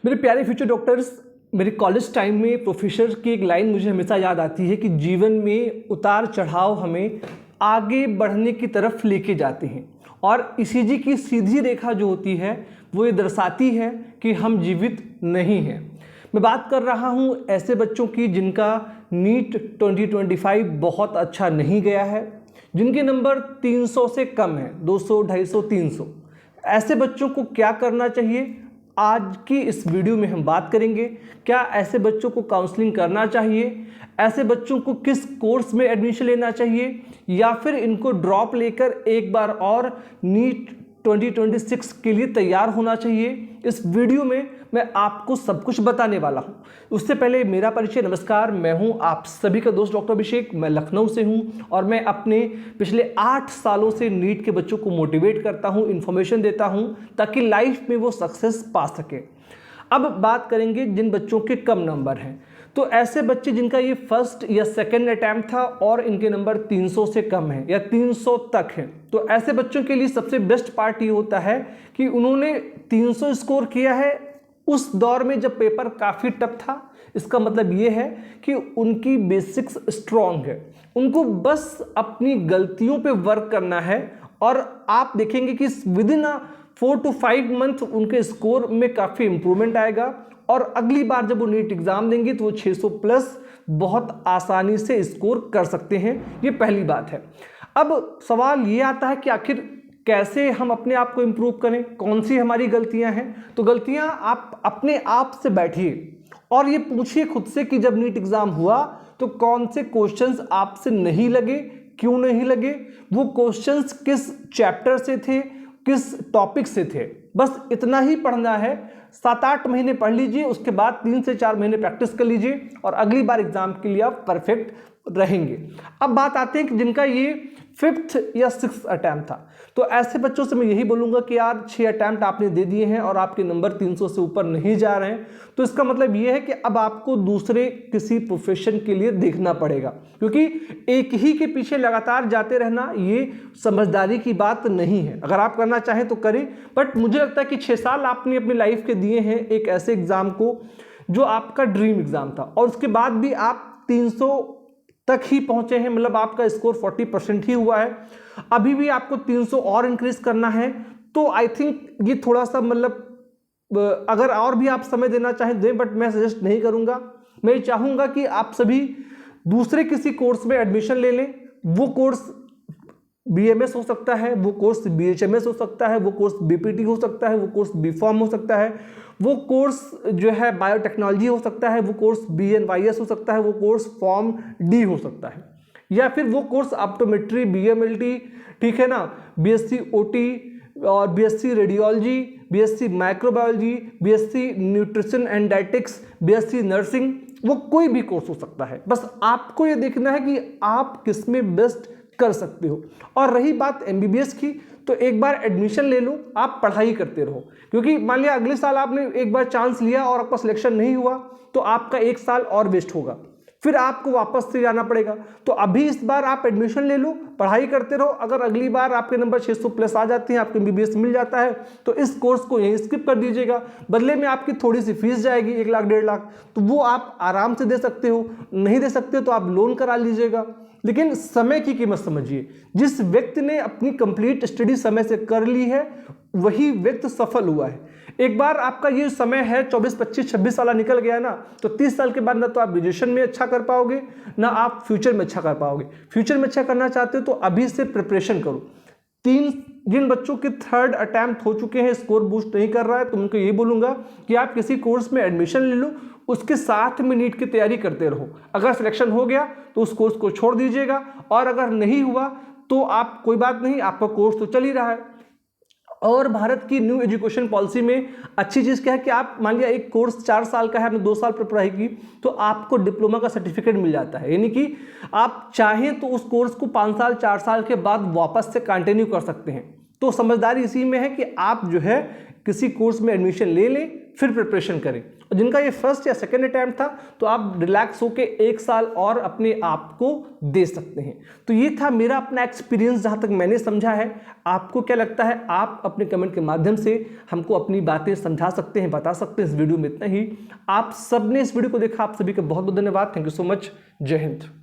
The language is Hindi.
मेरे प्यारे फ्यूचर डॉक्टर्स, मेरे कॉलेज टाइम में प्रोफेसर की एक लाइन मुझे हमेशा याद आती है कि जीवन में उतार चढ़ाव हमें आगे बढ़ने की तरफ लेके जाते हैं और ईसीजी की सीधी रेखा जो होती है वो ये दर्शाती है कि हम जीवित नहीं हैं। मैं बात कर रहा हूँ ऐसे बच्चों की जिनका नीट 2025 बहुत अच्छा नहीं गया है, जिनके नंबर 300 से कम है, 200, 250, 300। ऐसे बच्चों को क्या करना चाहिए, आज की इस वीडियो में हम बात करेंगे। क्या ऐसे बच्चों को काउंसलिंग करना चाहिए, ऐसे बच्चों को किस कोर्स में एडमिशन लेना चाहिए, या फिर इनको ड्रॉप लेकर एक बार और नीट 2026 के लिए तैयार होना चाहिए। इस वीडियो में मैं आपको सब कुछ बताने वाला हूं। उससे पहले मेरा परिचय, नमस्कार, मैं हूं आप सभी का दोस्त डॉक्टर अभिषेक। मैं लखनऊ से हूं और मैं अपने पिछले 8 सालों से नीट के बच्चों को मोटिवेट करता हूं, इन्फॉर्मेशन देता हूं ताकि लाइफ में वो सक्सेस पा सके। अब बात करेंगे जिन बच्चों के कम नंबर हैं, तो ऐसे बच्चे जिनका ये फर्स्ट या सेकंड अटैम्प्ट था और इनके नंबर 300 से कम है या 300 तक है, तो ऐसे बच्चों के लिए सबसे बेस्ट पार्ट ये होता है कि उन्होंने 300 स्कोर किया है उस दौर में जब पेपर काफ़ी टफ था। इसका मतलब ये है कि उनकी बेसिक्स स्ट्रॉन्ग है, उनको बस अपनी गलतियों पे वर्क करना है और आप देखेंगे कि विद इन 4 to 5 मंथ उनके स्कोर में काफ़ी इंप्रूवमेंट आएगा और अगली बार जब वो नीट एग्जाम देंगे तो वो 600 प्लस बहुत आसानी से स्कोर कर सकते हैं। ये पहली बात है। अब सवाल ये आता है कि आखिर कैसे हम अपने आप को इम्प्रूव करें, कौन सी हमारी गलतियां हैं। तो गलतियां, आप अपने आप से बैठिए और ये पूछिए खुद से कि जब नीट एग्जाम हुआ तो कौन से क्वेश्चंस आपसे नहीं लगे, क्यों नहीं लगे, वो क्वेश्चंस किस चैप्टर से थे, किस टॉपिक से थे। बस इतना ही पढ़ना है। 7-8 महीने पढ़ लीजिए, उसके बाद 3 से 4 महीने प्रैक्टिस कर लीजिए और अगली बार एग्जाम के लिए आप परफेक्ट रहेंगे। अब बात आते हैं कि जिनका ये 5th या 6th अटैम्प्ट था, तो ऐसे बच्चों से मैं यही बोलूँगा कि यार 6 अटैम्प्ट आपने दे दिए हैं और आपके नंबर 300 से ऊपर नहीं जा रहे हैं, तो इसका मतलब ये है कि अब आपको दूसरे किसी प्रोफेशन के लिए देखना पड़ेगा, क्योंकि एक ही के पीछे लगातार जाते रहना ये समझदारी की बात नहीं है। अगर आप करना चाहें तो करें, बट मुझे लगता है कि 6 साल आपने अपनी लाइफ के दिए हैं एक ऐसे एग्ज़ाम को जो आपका ड्रीम एग्ज़ाम था और उसके बाद भी आप 300 तक ही पहुंचे हैं, मतलब आपका स्कोर 40% ही हुआ है। अभी भी आपको 300 और इंक्रीज करना है, तो आई थिंक ये थोड़ा सा मतलब अगर और भी आप समय देना चाहें दें, बट मैं सजेस्ट नहीं करूंगा। मैं चाहूंगा कि आप सभी दूसरे किसी कोर्स में एडमिशन ले लें। वो कोर्स बीएमएस हो सकता है, वो कोर्स बीएचएमएस हो सकता है, वो कोर्स बीपीटी हो सकता है, वो कोर्स बीफॉर्म हो सकता है, वो कोर्स जो है बायोटेक्नोलॉजी हो सकता है, वो कोर्स बीएनवाईएस हो सकता है, वो कोर्स फॉर्म डी हो सकता है, या फिर वो कोर्स ऑप्टोमेट्री, बीएमएलटी, ठीक है ना, बीएससी ओटी और BSc radiology, BSc microbiology, BSc nutrition and dietetics, BSc nursing, वो कोई भी कोर्स हो सकता है। बस आपको ये देखना है कि आप किसमें बेस्ट कर सकते हो। और रही बात एमबीबीएस की, तो एक बार एडमिशन ले लो, आप पढ़ाई करते रहो, क्योंकि मान लिया अगले साल आपने एक बार चांस लिया और आपका सिलेक्शन नहीं हुआ तो आपका 1 साल और वेस्ट होगा, फिर आपको वापस से जाना पड़ेगा। तो अभी इस बार आप एडमिशन ले लो, पढ़ाई करते रहो। अगर अगली बार आपके नंबर 600 प्लस आ जाते हैं, आपको एमबीबीएस मिल जाता है, तो इस कोर्स को यहीं स्किप कर दीजिएगा। बदले में आपकी थोड़ी सी फीस जाएगी, 1 लाख 1.5 लाख, तो वो आप आराम से दे सकते हो। नहीं दे सकते तो आप लोन करा लीजिएगा, लेकिन समय की कीमत समझिए। जिस व्यक्ति ने अपनी कंप्लीट स्टडी समय से कर ली है वही व्यक्ति सफल हुआ है। एक बार आपका ये समय है 24, 25, 26 साल निकल गया ना, तो 30 साल के बाद ना तो आप ग्रेजुएशन में अच्छा कर पाओगे, ना आप फ्यूचर में अच्छा कर पाओगे। फ्यूचर में अच्छा करना चाहते हो तो अभी से प्रिपरेशन करो। जिन बच्चों के 3rd अटैम्प्ट हो चुके हैं, स्कोर बूस्ट नहीं कर रहा है, तो उनको ये बोलूंगा कि आप किसी कोर्स में एडमिशन ले लो, उसके साथ में नीट की तैयारी करते रहो। अगर सिलेक्शन हो गया तो उस कोर्स को छोड़ दीजिएगा, और अगर नहीं हुआ तो आप कोई बात नहीं, आपका कोर्स तो चल ही रहा है। और भारत की न्यू एजुकेशन पॉलिसी में अच्छी चीज़ क्या है कि आप मान लिया एक कोर्स 4 साल का है, आपने 2 साल पर पढ़ाई की, तो आपको डिप्लोमा का सर्टिफिकेट मिल जाता है। यानी कि आप चाहें तो उस कोर्स को 5 साल 4 साल के बाद वापस से कंटिन्यू कर सकते हैं। तो समझदारी इसी में है कि आप जो है किसी कोर्स में एडमिशन ले लें, फिर प्रिपरेशन करें। और जिनका ये फर्स्ट या सेकंड अटैम्प्ट था तो आप रिलैक्स होके 1 साल और अपने आप को दे सकते हैं। तो ये था मेरा अपना एक्सपीरियंस जहाँ तक मैंने समझा है। आपको क्या लगता है? आप अपने कमेंट के माध्यम से हमको अपनी बातें समझा सकते हैं, बता सकते हैं। इस वीडियो में इतना ही। आप सबने इस वीडियो को देखा, आप सभी का बहुत बहुत धन्यवाद। Thank you so much. जय हिंद।